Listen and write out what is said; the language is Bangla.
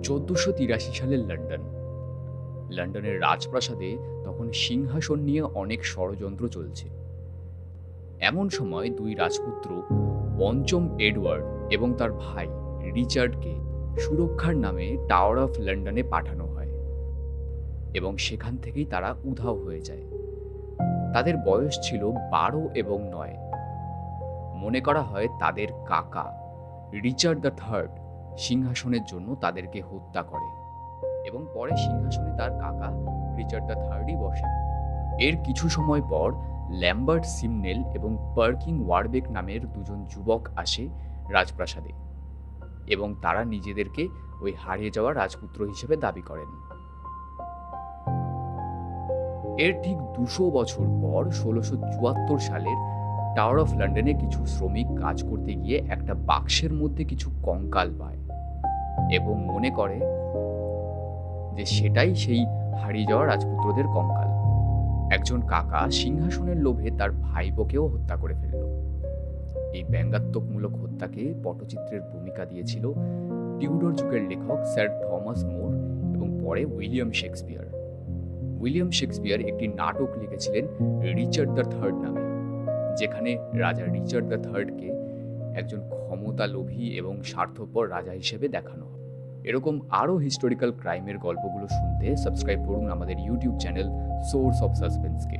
1483 সালের লন্ডন। লন্ডনের রাজপ্রাসাদে তখন সিংহাসন নিয়ে অনেক ষড়যন্ত্র চলছে। এমন সময় দুই রাজপুত্র পঞ্চম এডওয়ার্ড এবং তার ভাই রিচার্ডকে সুরক্ষার নামে টাওয়ার অফ লন্ডনে পাঠানো হয় এবং সেখান থেকেই তারা উধাও হয়ে যায়। তাদের বয়স ছিল 12 এবং 9। মনে করা হয় তাদের কাকা রিচার্ড দ্য থার্ড সিংহাসনের জন্য তাদেরকে হত্যা করে এবং পরে সিংহাসনে তার কাকা রিচার্ড দ্য থার্ডই বসেন। এর কিছু সময় পর ল্যাম্বার্ট সিমনেল এবং পার্কিং ওয়ারবেক নামের দুজন যুবক আসে রাজপ্রাসাদে এবং তারা নিজেদেরকে ওই হারিয়ে যাওয়া রাজপুত্র হিসেবে দাবি করেন। এর ঠিক 200 বছর পর 1674 সালের টাওয়ার অফ লন্ডনে কিছু শ্রমিক কাজ করতে গিয়ে একটা বাক্সের মধ্যে কিছু কঙ্কাল পায় এবং মনে করে যে সেটাই সেই হারিয়ে যাওয়া রাজপুত্রদের কঙ্কাল। একজন কাকা সিংহাসনের লোভে তার ভাইপোকেও হত্যা করে ফেলল। এই ব্যঙ্গাত্মকমূলক হত্যাকে পটচিত্রের ভূমিকা দিয়েছিল টিউডর যুগের লেখক স্যার থমাস মোর এবং পরে উইলিয়াম শেক্সপিয়ার। উইলিয়াম শেক্সপিয়ার একটি নাটক লিখেছিলেন রিচার্ড দ্য থার্ড নামে, যেখানে রাজা রিচার্ড দ্য থার্ডকে একজন ক্ষমতালোভী এবং স্বার্থপর রাজা হিসেবে দেখানো হয়। এরকম আরও হিস্টোরিক্যাল ক্রাইমের গল্পগুলো শুনতে সাবস্ক্রাইব করুন আমাদের ইউটিউব চ্যানেল সোর্স অফ সাসপেন্সকে।